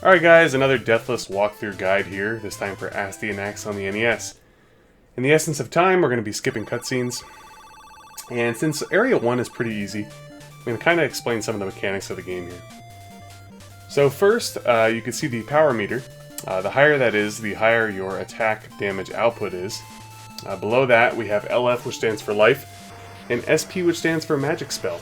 Alright guys, another deathless walkthrough guide here, this time for Astyanax on the NES. In the essence of time, we're going to be skipping cutscenes. And since Area 1 is pretty easy, I'm going to kind of explain some of the mechanics of the game here. So first, you can see the power meter. The higher that is, the higher your attack damage output is. Below that, we have LF, which stands for life, and SP, which stands for magic spell.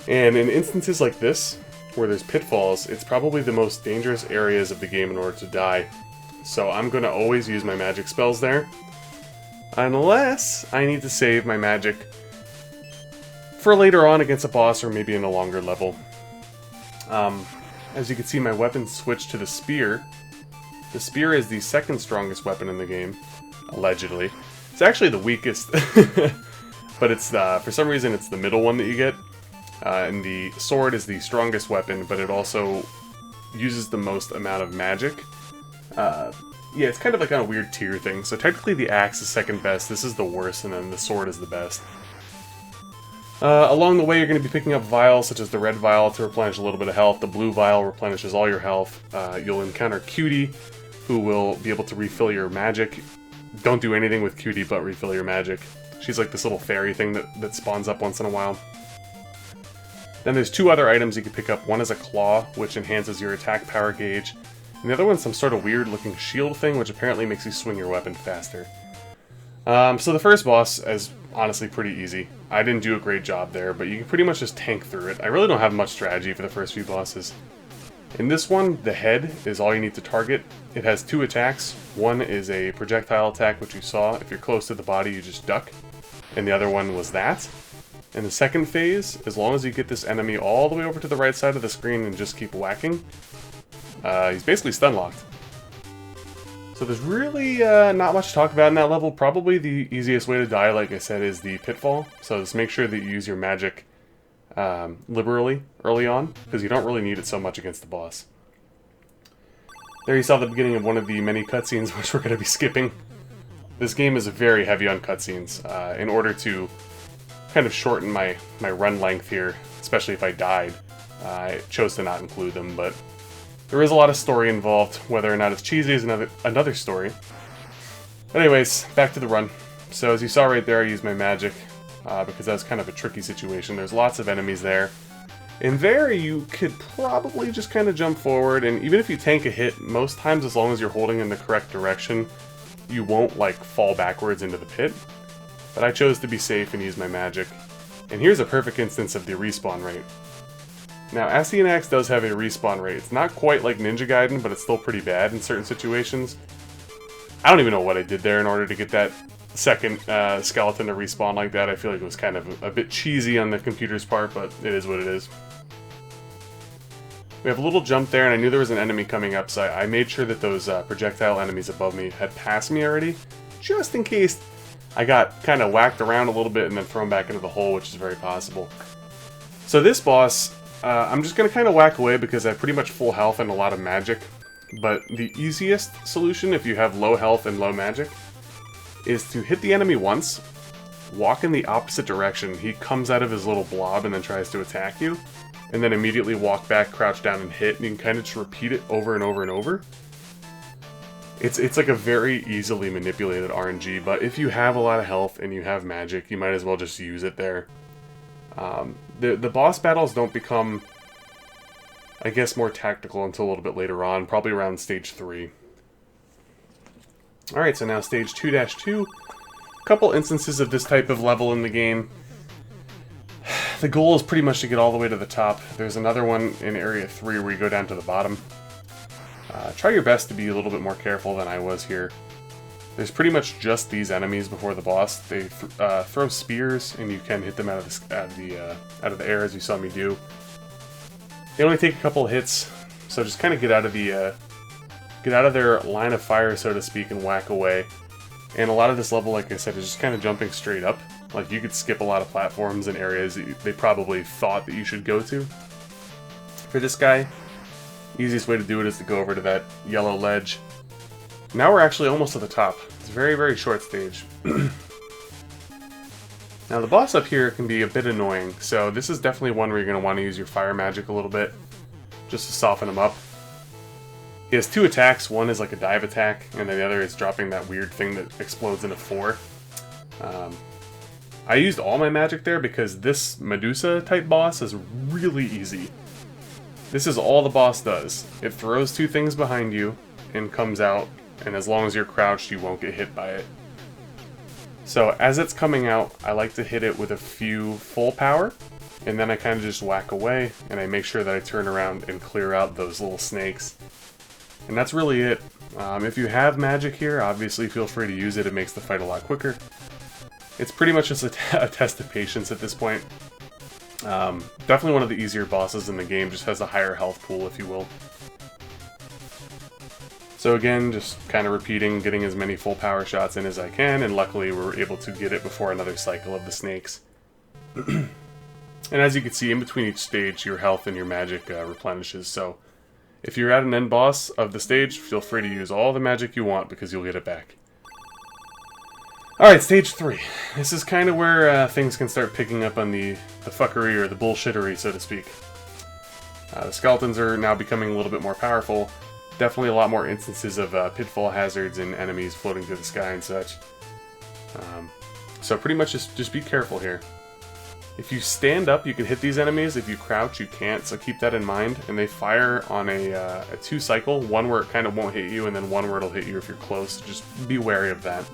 And in instances like this, where there's pitfalls, it's probably the most dangerous areas of the game in order to die. So I'm going to always use my magic spells there, unless I need to save my magic for later on against a boss or maybe in a longer level. As you can see, my weapon switched to the spear. The spear is the second strongest weapon in the game, allegedly. It's actually the weakest, but it's for some reason it's the middle one that you get. And the sword is the strongest weapon, but it also uses the most amount of magic. Yeah, it's kind of like on a weird tier thing. So technically the axe is second best, this is the worst, and then the sword is the best. Along the way, you're going to be picking up vials, such as the red vial to replenish a little bit of health. The blue vial replenishes all your health. You'll encounter Cutie, who will be able to refill your magic. Don't do anything with Cutie but refill your magic. She's like this little fairy thing that spawns up once in a while. Then there's two other items you can pick up. One is a claw, which enhances your attack power gauge. And the other one's some sort of weird looking shield thing, which apparently makes you swing your weapon faster. So the first boss is honestly pretty easy. I didn't do a great job there, but you can pretty much just tank through it. I really don't have much strategy for the first few bosses. In this one, the head is all you need to target. It has two attacks. One is a projectile attack, which you saw. If you're close to the body, you just duck. And the other one was that. In the second phase, as long as you get this enemy all the way over to the right side of the screen and just keep whacking, he's basically stun-locked. So there's really not much to talk about in that level. Probably the easiest way to die, like I said, is the pitfall. So just make sure that you use your magic liberally early on, because you don't really need it so much against the boss. There you saw the beginning of one of the many cutscenes which we're going to be skipping. This game is very heavy on cutscenes. In order to kind of shorten my run length here, especially if I died, I chose to not include them, but there is a lot of story involved. Whether or not it's cheesy is another story. But anyways, back to the run. So as you saw right there, I used my magic, because that was kind of a tricky situation. There's lots of enemies there. In there, you could probably just kind of jump forward, and even if you tank a hit, most times as long as you're holding in the correct direction, you won't like fall backwards into the pit. But I chose to be safe and use my magic. And here's a perfect instance of the respawn rate. Now, Astyanax does have a respawn rate. It's not quite like Ninja Gaiden, but it's still pretty bad in certain situations. I don't even know what I did there in order to get that second skeleton to respawn like that. I feel like it was kind of a bit cheesy on the computer's part, but it is what it is. We have a little jump there, and I knew there was an enemy coming up, so I made sure that those projectile enemies above me had passed me already, just in case I got kind of whacked around a little bit and then thrown back into the hole, which is very possible. So this boss, I'm just going to kind of whack away because I have pretty much full health and a lot of magic. But the easiest solution if you have low health and low magic is to hit the enemy once, walk in the opposite direction. He comes out of his little blob and then tries to attack you, and then immediately walk back, crouch down, and hit, and you can kind of just repeat it over and over and over. It's like a very easily manipulated RNG, but if you have a lot of health and you have magic, you might as well just use it there. The boss battles don't become, I guess, more tactical until a little bit later on, probably around stage 3. Alright, so now stage 2-2. A couple instances of this type of level in the game. The goal is pretty much to get all the way to the top. There's another one in area 3 where you go down to the bottom. Try your best to be a little bit more careful than I was here. There's pretty much just these enemies before the boss. They throw spears, and you can hit them out of the air, as you saw me do. They only take a couple of hits, so just kind of get out of their line of fire, so to speak, and whack away. And a lot of this level, like I said, is just kind of jumping straight up. Like, you could skip a lot of platforms and areas that they probably thought that you should go to. For this guy, easiest way to do it is to go over to that yellow ledge. Now we're actually almost to the top. It's a very, very short stage. Now the boss up here can be a bit annoying, so this is definitely one where you're going to want to use your fire magic a little bit, just to soften him up. He has 2 attacks. One is like a dive attack, and then the other is dropping that weird thing that explodes into 4. I used all my magic there because this Medusa type boss is really easy. This is all the boss does. It throws 2 things behind you and comes out, and as long as you're crouched, you won't get hit by it. So as it's coming out, I like to hit it with a few full power, and then I kind of just whack away, and I make sure that I turn around and clear out those little snakes. And that's really it. If you have magic here, obviously feel free to use it. It makes the fight a lot quicker. It's pretty much just a test of patience at this point. Definitely one of the easier bosses in the game, just has a higher health pool, if you will. So again, just kind of repeating, getting as many full power shots in as I can, and luckily we were able to get it before another cycle of the snakes. And as you can see, in between each stage, your health and your magic replenishes, so if you're at an end boss of the stage, feel free to use all the magic you want because you'll get it back. Alright, stage 3. This is kind of where things can start picking up on the fuckery or the bullshittery, so to speak. The skeletons are now becoming a little bit more powerful. Definitely a lot more instances of pitfall hazards and enemies floating through the sky and such. So pretty much just be careful here. If you stand up, you can hit these enemies. If you crouch, you can't, so keep that in mind. And they fire on a 2 cycle, one where it kind of won't hit you, and then one where it'll hit you if you're close. Just be wary of that.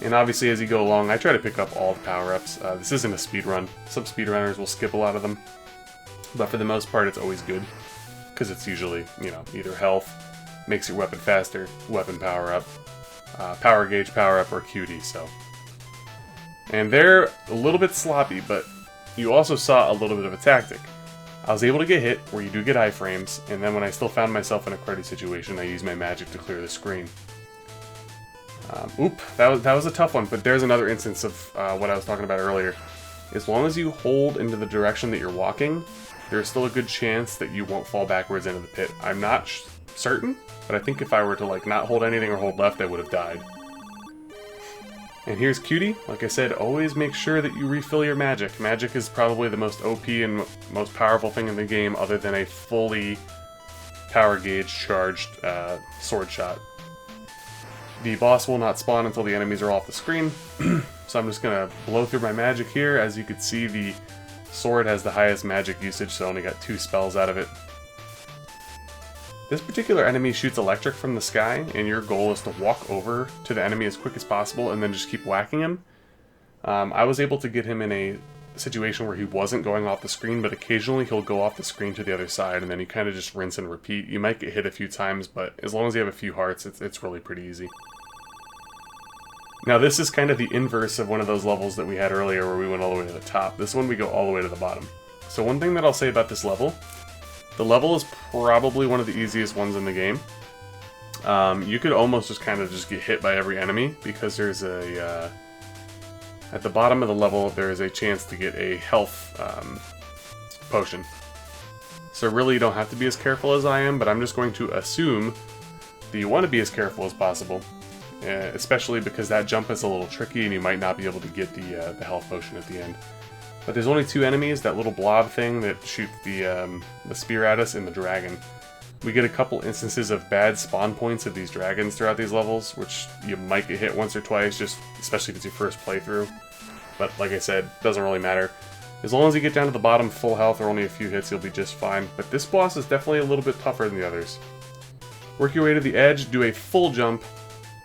And obviously, as you go along, I try to pick up all the power-ups. This isn't a speedrun. Some speedrunners will skip a lot of them. But for the most part, it's always good. Because it's usually, you know, either health, makes your weapon faster, weapon power-up, power gauge power-up, or QD, so. And they're a little bit sloppy, but you also saw a little bit of a tactic. I was able to get hit, where you do get iframes, and then when I still found myself in a cruddy situation, I used my magic to clear the screen. That was a tough one, but there's another instance of what I was talking about earlier. As long as you hold into the direction that you're walking, there's still a good chance that you won't fall backwards into the pit. I'm not certain, but I think if I were to like not hold anything or hold left, I would have died. And here's Cutie. Like I said, always make sure that you refill your magic. Magic is probably the most OP and most powerful thing in the game other than a fully power gauge charged sword shot. The boss will not spawn until the enemies are off the screen, so I'm just going to blow through my magic here. As you can see, the sword has the highest magic usage, so I only got 2 spells out of it. This particular enemy shoots electric from the sky, and your goal is to walk over to the enemy as quick as possible and then just keep whacking him. I was able to get him in a situation where he wasn't going off the screen, but occasionally he'll go off the screen to the other side, and then you kind of just rinse and repeat. You might get hit a few times, but as long as you have a few hearts, it's really pretty easy. Now this is kind of the inverse of one of those levels that we had earlier where we went all the way to the top. This one we go all the way to the bottom. So one thing that I'll say about this level, the level is probably one of the easiest ones in the game. You could almost just kind of just get hit by every enemy because there's a... at the bottom of the level there is a chance to get a health potion. So really you don't have to be as careful as I am, but I'm just going to assume that you want to be as careful as possible. Especially because that jump is a little tricky and you might not be able to get the health potion at the end. But there's only 2 enemies, that little blob thing that shoots the spear at us, and the dragon. We get a couple instances of bad spawn points of these dragons throughout these levels, which you might get hit once or twice, just especially if it's your first playthrough. But like I said, doesn't really matter. As long as you get down to the bottom full health or only a few hits, you'll be just fine. But this boss is definitely a little bit tougher than the others. Work your way to the edge, do a full jump,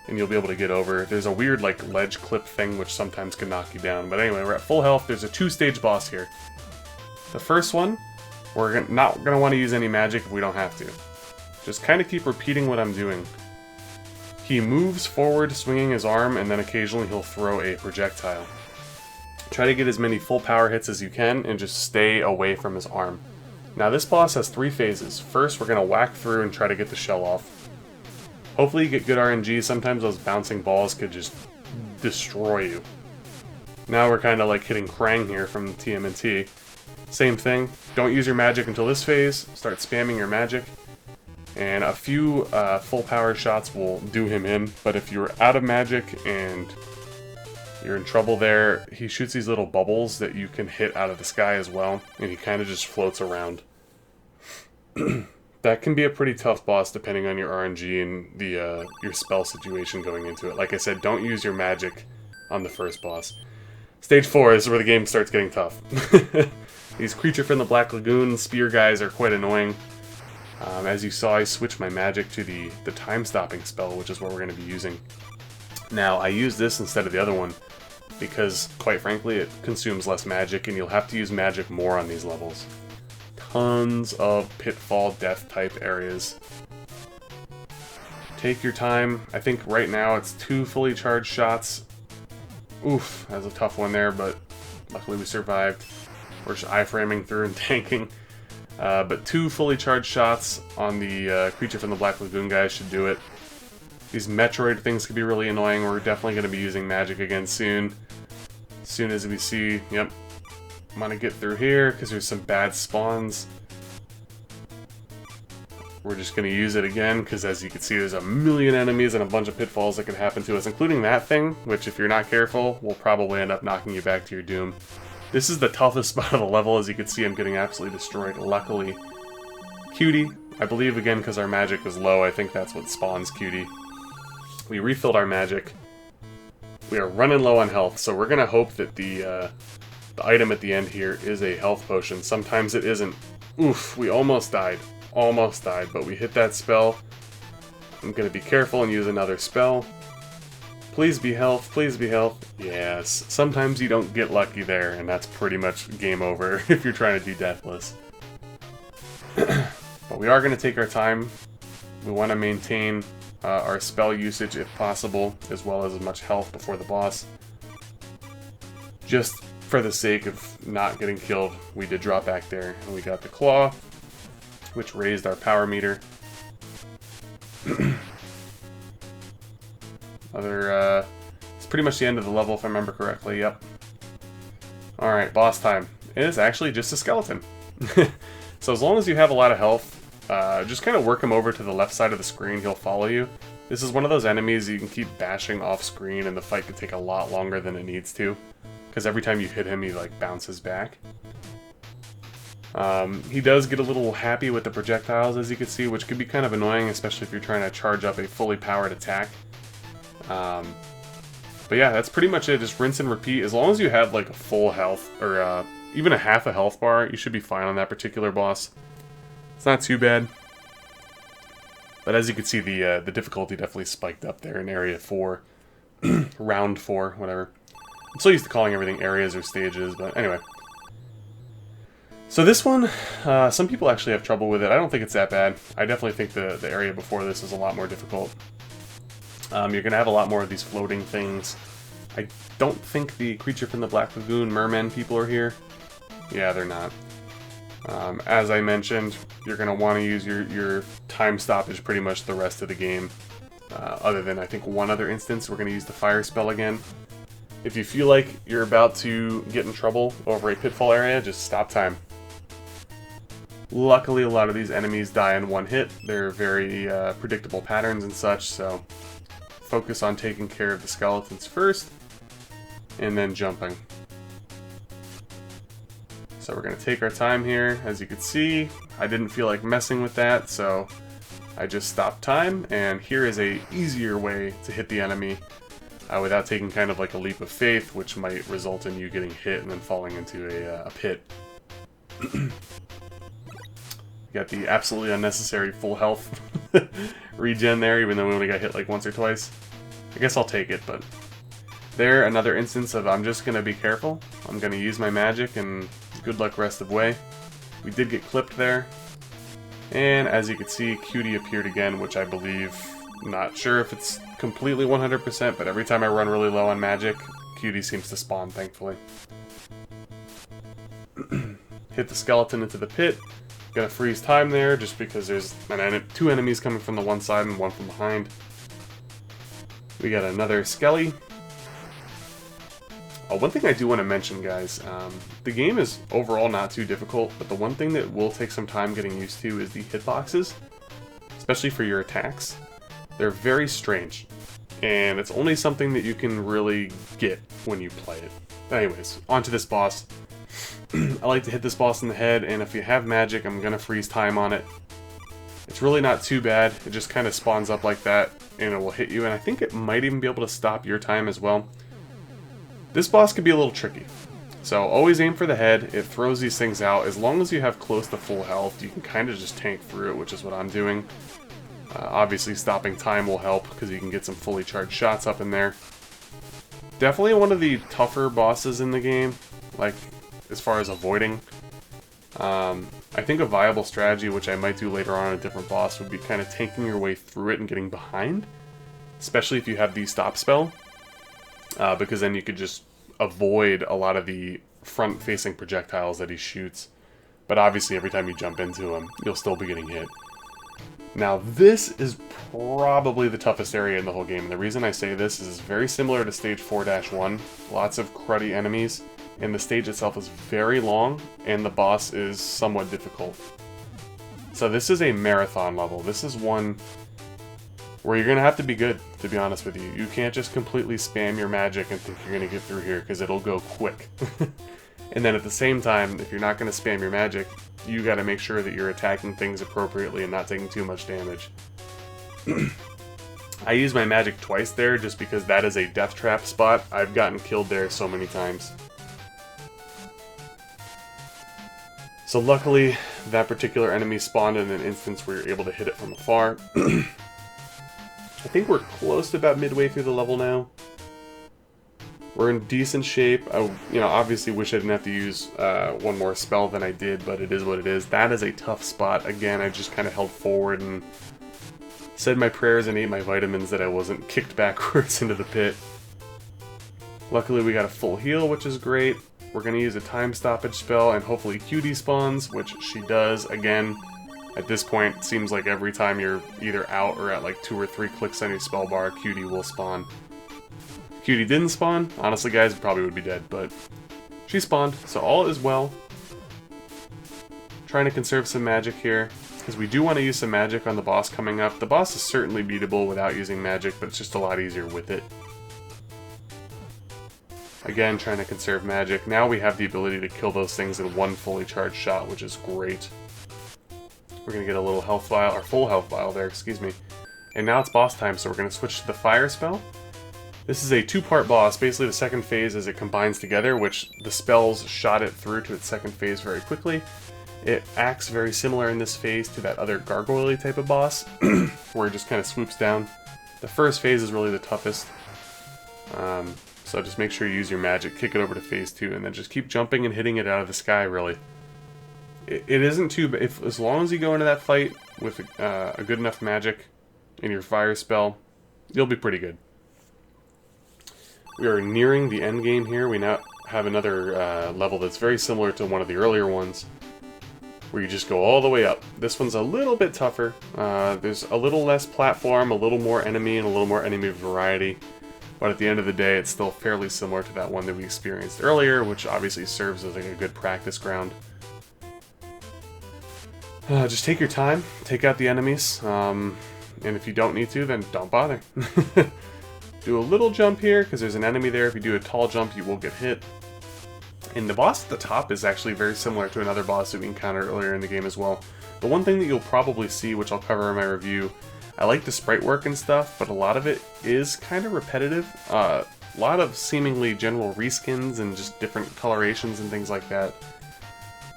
and you'll be able to get over. There's a weird like ledge clip thing which sometimes can knock you down. But anyway, we're at full health. There's a 2-stage boss here. The first one, we're not going to want to use any magic if we don't have to. Just kind of keep repeating what I'm doing. He moves forward swinging his arm, and then occasionally he'll throw a projectile. Try to get as many full power hits as you can and just stay away from his arm. Now this boss has 3 phases. First, we're going to whack through and try to get the shell off. Hopefully you get good RNG. Sometimes those bouncing balls could just destroy you. Now we're kind of like hitting Krang here from TMNT. Same thing. Don't use your magic until this phase. Start spamming your magic. And a few full power shots will do him in. But if you're out of magic and you're in trouble there, he shoots these little bubbles that you can hit out of the sky as well. And he kind of just floats around. That can be a pretty tough boss depending on your RNG and the your spell situation going into it. Like I said, don't use your magic on the first boss. Stage 4 is where the game starts getting tough. These creature from the Black Lagoon spear guys are quite annoying. As you saw, I switched my magic to the time-stopping spell, which is what we're going to be using. Now, I use this instead of the other one because, quite frankly, it consumes less magic, and you'll have to use magic more on these levels. Tons of pitfall death type areas. Take your time. I think right now it's 2 fully charged shots. Oof, that's a tough one there, but luckily we survived. We're just iframing through and tanking. But 2 fully charged shots on the creature from the Black Lagoon guys should do it. These Metroid things could be really annoying. We're definitely going to be using magic again soon. As soon as we see, yep, I'm going to get through here because there's some bad spawns. We're just going to use it again because, as you can see, there's a million enemies and a bunch of pitfalls that can happen to us, including that thing, which if you're not careful, will probably end up knocking you back to your doom. This is the toughest spot of the level. As you can see, I'm getting absolutely destroyed. Luckily, Cutie, I believe, again, because our magic is low, I think that's what spawns Cutie. We refilled our magic. We are running low on health, so we're going to hope that the item at the end here is a health potion. Sometimes it isn't. Oof, we almost died. Almost died, but we hit that spell. I'm going to be careful and use another spell. Please be health, please be health. Yes, sometimes you don't get lucky there, and that's pretty much game over if you're trying to do deathless. But we are going to take our time. We want to maintain our spell usage if possible, as well as much health before the boss. Just for the sake of not getting killed, we did drop back there, and we got the claw, which raised our power meter. It's pretty much the end of the level if I remember correctly, yep. Alright, boss time. It is actually just a skeleton. So as long as you have a lot of health, just kind of work him over to the left side of the screen, he'll follow you. This is one of those enemies you can keep bashing off screen and the fight could take a lot longer than it needs to. Because every time you hit him, he like bounces back. He does get a little happy with the projectiles, as you can see, which could be kind of annoying, especially if you're trying to charge up a fully powered attack. But yeah, that's pretty much it. Just rinse and repeat. As long as you have like a full health, or even a half a health bar, you should be fine on that particular boss. It's not too bad. But as you can see, the difficulty definitely spiked up there in Area 4. Round 4, whatever. I'm so used to calling everything areas or stages, but anyway. So this one, some people actually have trouble with it. I don't think it's that bad. I definitely think the area before this is a lot more difficult. You're going to have a lot more of these floating things. I don't think the creature from the Black Lagoon merman people are here. Yeah, they're not. As I mentioned, you're going to want to use your time stoppage pretty much the rest of the game. Other than, I think, one other instance, we're going to use the fire spell again. If you feel like you're about to get in trouble over a pitfall area, just stop time. Luckily, a lot of these enemies die in one hit. They're very predictable patterns and such, so focus on taking care of the skeletons first, and then jumping. So we're going to take our time here. As you can see, I didn't feel like messing with that, so I just stopped time, and here is a easier way to hit the enemy without taking kind of like a leap of faith, which might result in you getting hit and then falling into a pit. You got the absolutely unnecessary full health regen there, even though we only got hit like once or twice. I guess I'll take it, but there, another instance of I'm just going to be careful. I'm going to use my magic, and good luck rest of way. We did get clipped there. And as you can see, Cutie appeared again, which I believe, not sure if it's completely 100%, but every time I run really low on magic, Cutie seems to spawn, thankfully. Hit the skeleton into the pit. Gonna freeze time there, just because there's two enemies coming from the one side and one from behind. We got another Skelly. One thing I do want to mention, guys, the game is overall not too difficult, but the one thing that will take some time getting used to is the hitboxes, especially for your attacks. They're very strange, and it's only something that you can really get when you play it. Anyways, on to this boss. I like to hit this boss in the head, and if you have magic, I'm going to freeze time on it. It's really not too bad. It just kind of spawns up like that, and it will hit you, and I think it might even be able to stop your time as well. This boss could be a little tricky. So always aim for the head. It throws these things out. As long as you have close to full health, you can kind of just tank through it, which is what I'm doing. Obviously stopping time will help, because you can get some fully charged shots up in there. Definitely one of the tougher bosses in the game, like, as far as avoiding. I think a viable strategy, which I might do later on a different boss, would be kind of tanking your way through it and getting behind. Especially if you have the stop spell. Because then you could just avoid a lot of the front-facing projectiles that he shoots. But obviously every time you jump into him, you'll still be getting hit. Now this is probably the toughest area in the whole game, and the reason I say this is very similar to Stage 4-1. Lots of cruddy enemies, and the stage itself is very long, and the boss is somewhat difficult. So this is a marathon level. This is one where you're going to have to be good, to be honest with you. You can't just completely spam your magic and think you're going to get through here, because it'll go quick. And then at the same time, if you're not going to spam your magic, you got to make sure that you're attacking things appropriately and not taking too much damage. I used my magic twice there just because that is a death trap spot. I've gotten killed there so many times. So luckily, that particular enemy spawned in an instance where you're able to hit it from afar. I think we're close to about midway through the level now. We're in decent shape. I, obviously wish I didn't have to use one more spell than I did, but it is what it is. That is a tough spot. Again, I just kind of held forward and said my prayers and ate my vitamins that I wasn't kicked backwards into the pit. Luckily, we got a full heal, which is great. We're going to use a time stoppage spell, and hopefully Cutie spawns, which she does. Again, at this point, it seems like every time you're either out or at like 2 or 3 clicks on your spell bar, Cutie will spawn. Cutie didn't spawn. Honestly, guys, probably would be dead, but she spawned, so all is well. Trying to conserve some magic here, because we do want to use some magic on the boss coming up. The boss is certainly beatable without using magic, but it's just a lot easier with it. Again, trying to conserve magic. Now we have the ability to kill those things in one fully charged shot, which is great. We're going to get a little health vial, or full health vial there, excuse me. And now it's boss time, so we're going to switch to the fire spell. This is a 2-part boss. Basically, the second phase as it combines together, which the spells shot it through to its second phase very quickly. It acts very similar in this phase to that other gargoyle-y type of boss, where it just kind of swoops down. The first phase is really the toughest. So just make sure you use your magic, kick it over to phase 2, and then just keep jumping and hitting it out of the sky, really. It isn't too bad. As long as you go into that fight with a good enough magic in your fire spell, you'll be pretty good. We are nearing the end game here. We now have another level that's very similar to one of the earlier ones, where you just go all the way up. This one's a little bit tougher. There's a little less platform, a little more enemy, and a little more enemy variety. But at the end of the day, it's still fairly similar to that one that we experienced earlier, which obviously serves as like a good practice ground. Just take your time, take out the enemies, and if you don't need to, then don't bother. Do a little jump here, because there's an enemy there. If you do a tall jump, you will get hit. And the boss at the top is actually very similar to another boss that we encountered earlier in the game as well. The one thing that you'll probably see, which I'll cover in my review, I like the sprite work and stuff, but a lot of it is kind of repetitive. A lot of seemingly general reskins and just different colorations and things like that.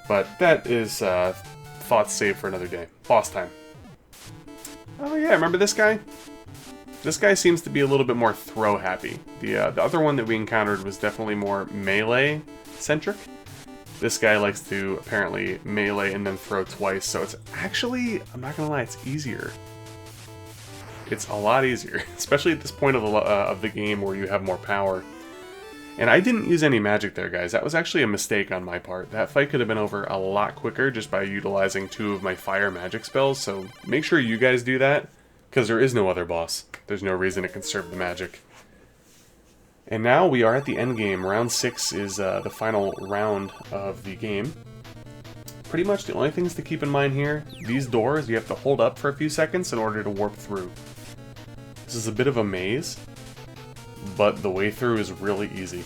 But that is thoughts saved for another day. Boss time. Oh yeah, remember this guy? This guy seems to be a little bit more throw happy. The other one that we encountered was definitely more melee centric. This guy likes to apparently melee and then throw twice, so it's actually, I'm not gonna lie, it's easier. It's a lot easier, especially at this point of the game where you have more power. And I didn't use any magic there, guys. That was actually a mistake on my part. That fight could have been over a lot quicker just by utilizing 2 of my fire magic spells, so make sure you guys do that, because there is no other boss. There's no reason to conserve the magic. And now we are at the end game. Round 6 is the final round of the game. Pretty much the only things to keep in mind here, these doors you have to hold up for a few seconds in order to warp through. This is a bit of a maze, but the way through is really easy.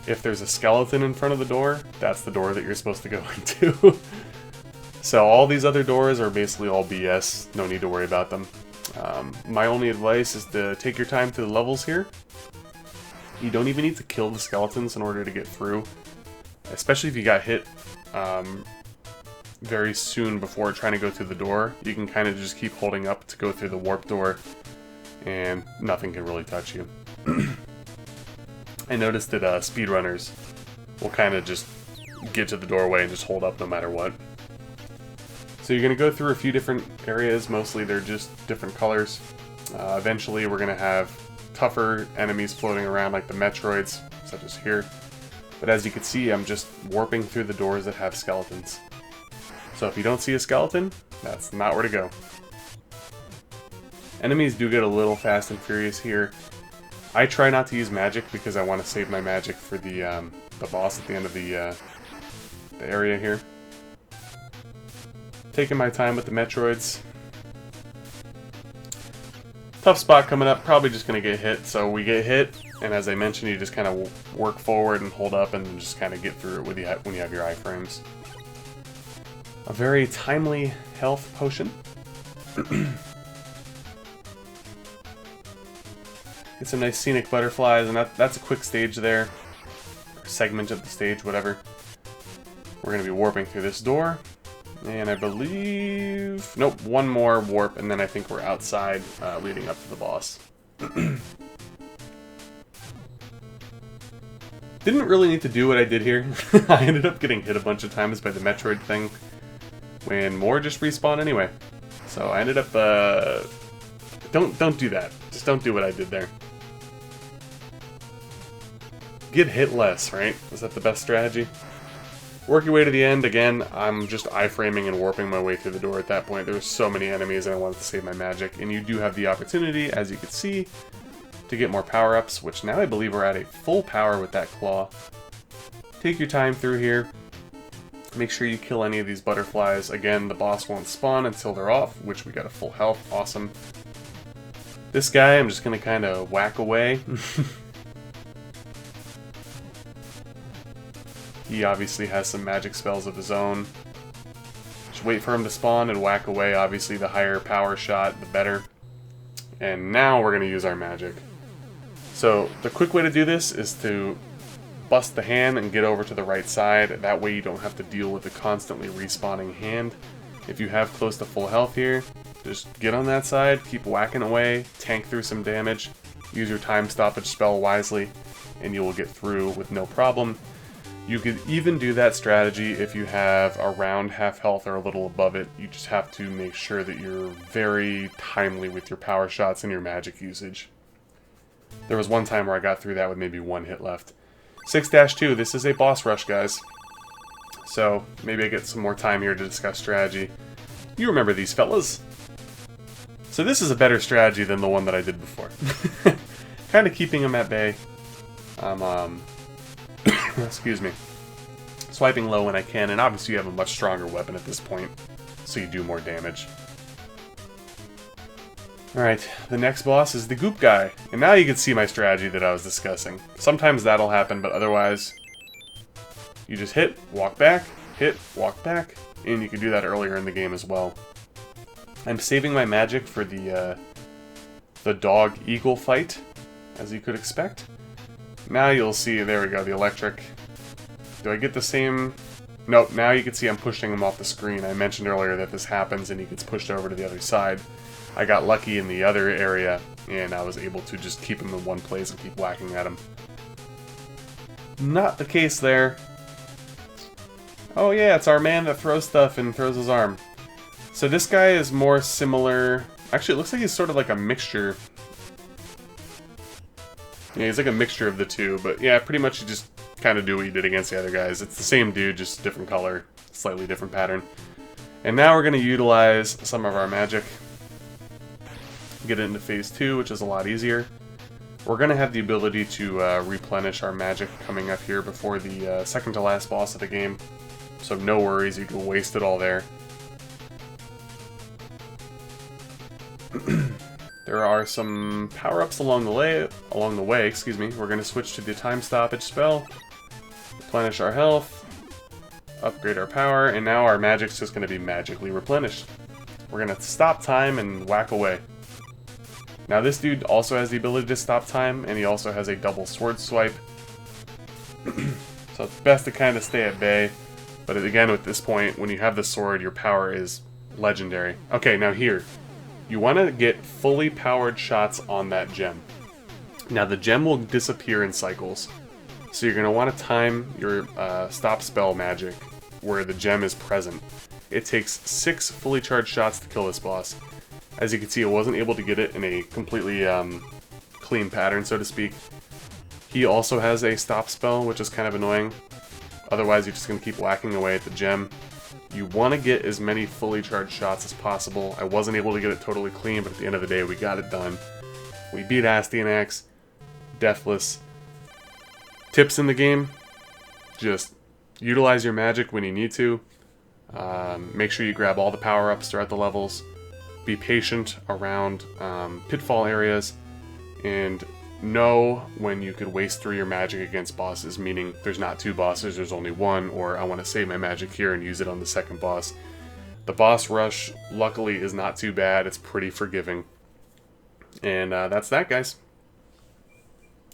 If there's a skeleton in front of the door, that's the door that you're supposed to go into. So all these other doors are basically all BS, no need to worry about them. My only advice is to take your time to the levels here. You don't even need to kill the skeletons in order to get through, especially if you got hit very soon before trying to go through the door. You can kind of just keep holding up to go through the warp door, and nothing can really touch you. I noticed that speedrunners will kind of just get to the doorway and just hold up no matter what. So you're going to go through a few different areas, mostly they're just different colors. Eventually we're going to have tougher enemies floating around like the Metroids, such as here. But as you can see, I'm just warping through the doors that have skeletons. So if you don't see a skeleton, that's not where to go. Enemies do get a little fast and furious here. I try not to use magic because I want to save my magic for the boss at the end of the area here. Taking my time with the Metroids. Tough spot coming up, probably just going to get hit. So we get hit, and as I mentioned, you just kind of work forward and hold up and just kind of get through it when you have your iframes. A very timely health potion. Get some nice scenic butterflies, and that's a quick stage there. Or segment of the stage, whatever. We're going to be warping through this door. And I believe... Nope, one more warp, and then I think we're outside, leading up to the boss. Didn't really need to do what I did here. I ended up getting hit a bunch of times by the Metroid thing, when more just respawn anyway. So I ended up... Don't do that. Just don't do what I did there. Get hit less, right? Is that the best strategy? Work your way to the end. Again, I'm just iframing and warping my way through the door at that point. There's so many enemies and I wanted to save my magic. And you do have the opportunity, as you can see, to get more power-ups, which now I believe we're at a full power with that claw. Take your time through here. Make sure you kill any of these butterflies. Again, the boss won't spawn until they're off, which we got a full health. Awesome. This guy, I'm just going to kind of whack away. He obviously has some magic spells of his own. Just wait for him to spawn and whack away. Obviously, the higher power shot, the better. And now we're going to use our magic. So, the quick way to do this is to bust the hand and get over to the right side. That way you don't have to deal with the constantly respawning hand. If you have close to full health here, just get on that side, keep whacking away, tank through some damage, use your time stoppage spell wisely, and you will get through with no problem. You could even do that strategy if you have around half health or a little above it. You just have to make sure that you're very timely with your power shots and your magic usage. There was one time where I got through that with maybe one hit left. 6-2, this is a boss rush, guys. So, maybe I get some more time here to discuss strategy. You remember these fellas. So this is a better strategy than the one that I did before. Kind of keeping them at bay. Excuse me. Swiping low when I can, and obviously you have a much stronger weapon at this point, so you do more damage. Alright, the next boss is the goop guy, and now you can see my strategy that I was discussing. Sometimes that'll happen, but otherwise, you just hit, walk back, and you can do that earlier in the game as well. I'm saving my magic for the dog-eagle fight, as you could expect. Now you'll see, there we go, the electric. Do I get the same? Nope, now you can see I'm pushing him off the screen. I mentioned earlier that this happens and he gets pushed over to the other side. I got lucky in the other area, and I was able to just keep him in one place and keep whacking at him. Not the case there. Oh yeah, it's our man that throws stuff and throws his arm. So this guy is more similar... Actually, it looks like he's sort of like a mixture. Yeah, he's like a mixture of the two, but yeah, pretty much you just kind of do what you did against the other guys. It's the same dude, just different color, slightly different pattern. And now we're going to utilize some of our magic. Get into phase 2, which is a lot easier. We're going to have the ability to replenish our magic coming up here before the second to last boss of the game. So no worries, you can waste it all there. There are some power-ups along the way, excuse me. We're going to switch to the time stoppage spell, replenish our health, upgrade our power, and now our magic's just going to be magically replenished. We're going to stop time and whack away. Now this dude also has the ability to stop time, and he also has a double sword swipe. So it's best to kind of stay at bay. But again, at this point, when you have the sword, your power is legendary. Okay, now here. You want to get fully powered shots on that gem. Now the gem will disappear in cycles. So you're going to want to time your stop spell magic where the gem is present. It takes 6 fully charged shots to kill this boss. As you can see, I wasn't able to get it in a completely clean pattern, so to speak. He also has a stop spell, which is kind of annoying. Otherwise, you're just going to keep whacking away at the gem. You want to get as many fully charged shots as possible. I wasn't able to get it totally clean, but at the end of the day, we got it done. We beat Astyanax, deathless. Tips in the game, just utilize your magic when you need to. Make sure you grab all the power-ups throughout the levels. Be patient around pitfall areas, and know when you could waste through your magic against bosses, meaning there's not 2 bosses, there's only 1, or I want to save my magic here and use it on the second boss. The boss rush, luckily, is not too bad. It's pretty forgiving. And that's that, guys.